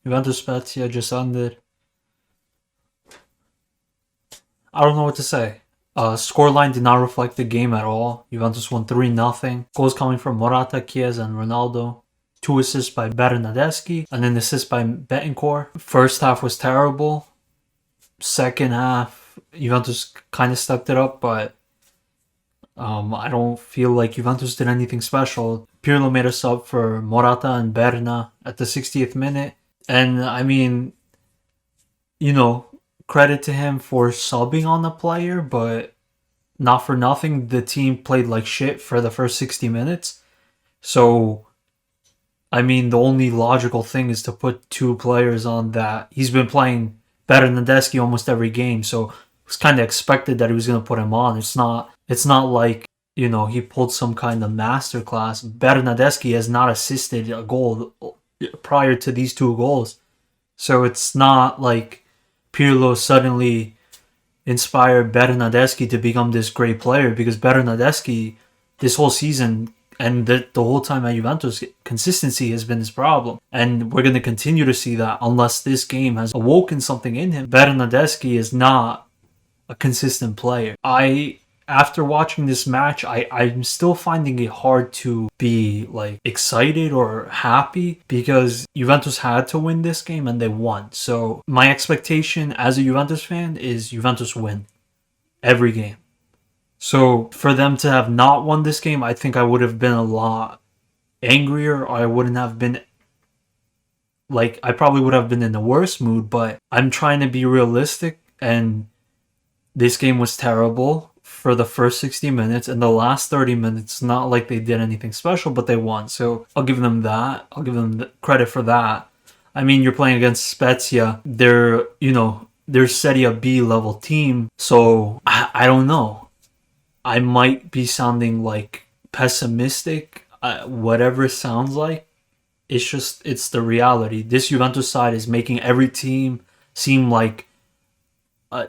Juventus Spezia just ended. I don't know what to say. Scoreline did not reflect the game at all. Juventus won 3-0. Goals coming from Morata, Chiesa, and Ronaldo. 2 assists by Bernadeschi, and an assist by Betancourt. First half was terrible. Second half, Juventus kind of stepped it up, but I don't feel like Juventus did anything special. Pirlo made a sub for Morata and Berna at the 60th minute. And I mean, credit to him for subbing on the player, but not for nothing, the team played like shit for the first 60 minutes. So, I mean, the only logical thing is to put 2 players on that. He's been playing Bernadeschi almost every game, so it was kind of expected that he was going to put him on. It's not like, he pulled some kind of masterclass. Bernadeschi has not assisted a goal prior to these 2 goals. So it's not like Pirlo suddenly inspired Bernadeschi to become this great player, because Bernadeschi, this whole season and the whole time at Juventus, consistency has been his problem. And we're going to continue to see that unless this game has awoken something in him. Bernadeschi is not a consistent player. After watching this match, I'm still finding it hard to be like excited or happy, because Juventus had to win this game and they won. So my expectation as a Juventus fan is Juventus win every game. So for them to have not won this game, I think I would have been a lot angrier, or I wouldn't have been like, I probably would have been in the worst mood. But I'm trying to be realistic, and this game was terrible for the first 60 minutes, and the last 30 minutes, not like they did anything special, but they won. So I'll give them that. I'll give them the credit for that. I mean, you're playing against Spezia. They're Serie B level team. So I don't know. I might be sounding like pessimistic, whatever it sounds like. It's the reality. This Juventus side is making every team seem like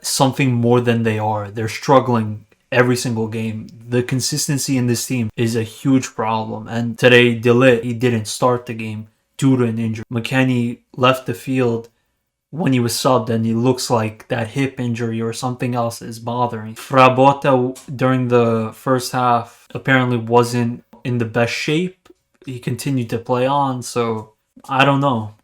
something more than they are. They're struggling every single game. The consistency in this team is a huge problem. And today, De Ligt, he didn't start the game due to an injury. McKennie left the field when he was subbed, and he looks like that hip injury or something else is bothering. Frabotta, during the first half, apparently wasn't in the best shape. He continued to play on, so I don't know.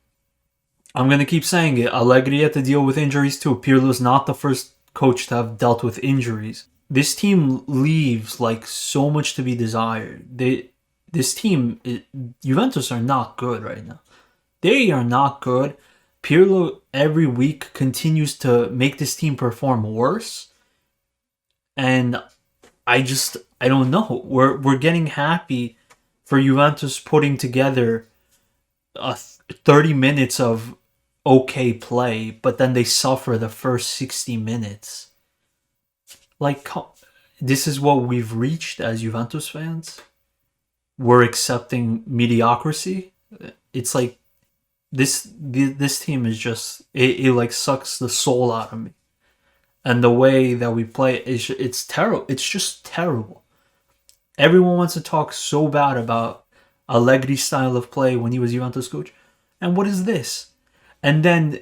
I'm going to keep saying it. Allegri had to deal with injuries too. Pirlo's not the first coach to have dealt with injuries. This team leaves like so much to be desired. Juventus are not good right now. They are not good. Pirlo every week continues to make this team perform worse. And I don't know. We're getting happy for Juventus putting together 30 minutes of okay play, but then they suffer the first 60 minutes. Like, this is what we've reached as Juventus fans. We're accepting mediocrity. It's like this team is just it like sucks the soul out of me, and the way that we play it's terrible. It's just terrible. Everyone wants to talk so bad about Allegri's style of play when he was Juventus coach, and what is this? And then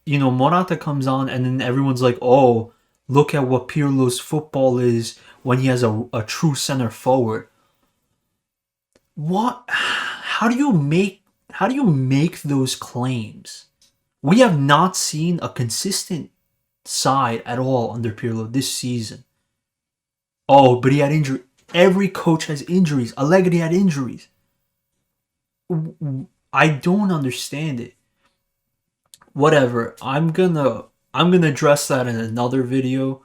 Morata comes on, and then everyone's like, oh, look at what Pirlo's football is when he has a true center forward. What? How do you make those claims? We have not seen a consistent side at all under Pirlo this season. Oh, but he had injury. Every coach has injuries. Allegri had injuries. I don't understand it. Whatever. I'm gonna address that in another video.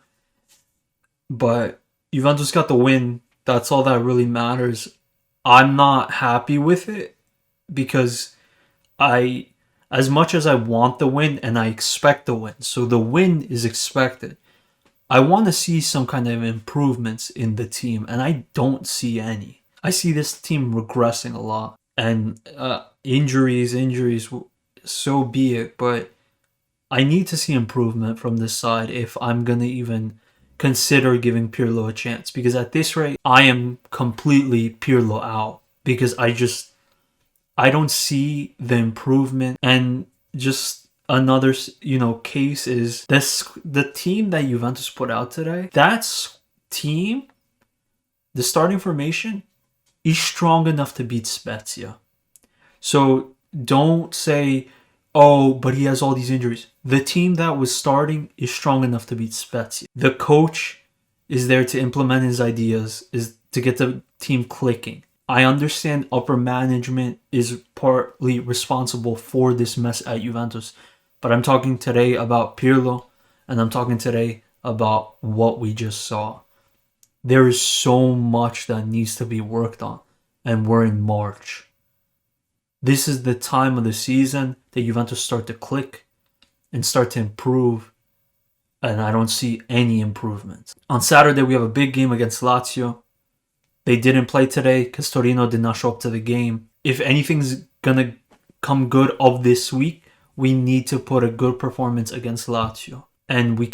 But Juventus got the win. That's all that really matters. I'm not happy with it, because as much as I want the win and I expect the win, so the win is expected, I want to see some kind of improvements in the team, and I don't see any. I see this team regressing a lot, and injuries, so be it, but I need to see improvement from this side if I'm going to even consider giving Pirlo a chance, because at this rate, I am completely Pirlo out, because I don't see the improvement. And just another, case is this: the team that Juventus put out today. That's team, the starting formation is strong enough to beat Spezia. So don't say, oh, but he has all these injuries. The team that was starting is strong enough to beat Spezia. The coach is there to implement his ideas, is to get the team clicking. I understand upper management is partly responsible for this mess at Juventus, but I'm talking today about Pirlo, and I'm talking today about what we just saw. There is so much that needs to be worked on, and we're in March. This is the time of the season that Juventus start to click and start to improve, and I don't see any improvements. On Saturday, we have a big game against Lazio. They didn't play today because Torino did not show up to the game. If anything's going to come good of this week, we need to put a good performance against Lazio. And we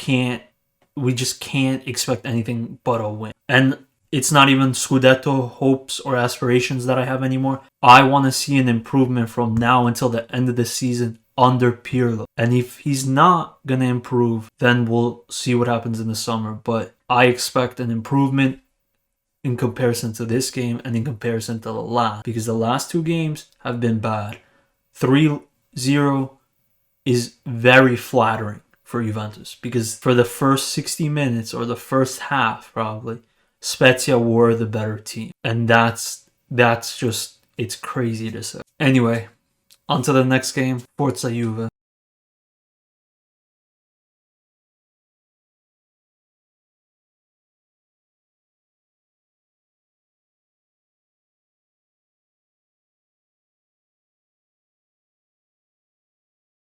just can't expect anything but a win. And it's not even Scudetto hopes or aspirations that I have anymore. I want to see an improvement from now until the end of the season under Pirlo. And if he's not going to improve, then we'll see what happens in the summer. But I expect an improvement in comparison to this game and in comparison to the last. Because the last two games have been bad. 3-0 is very flattering for Juventus. Because for the first 60 minutes, or the first half probably, Spezia were the better team. And that's just, it's crazy to say. Anyway, on to the next game. Forza Juve.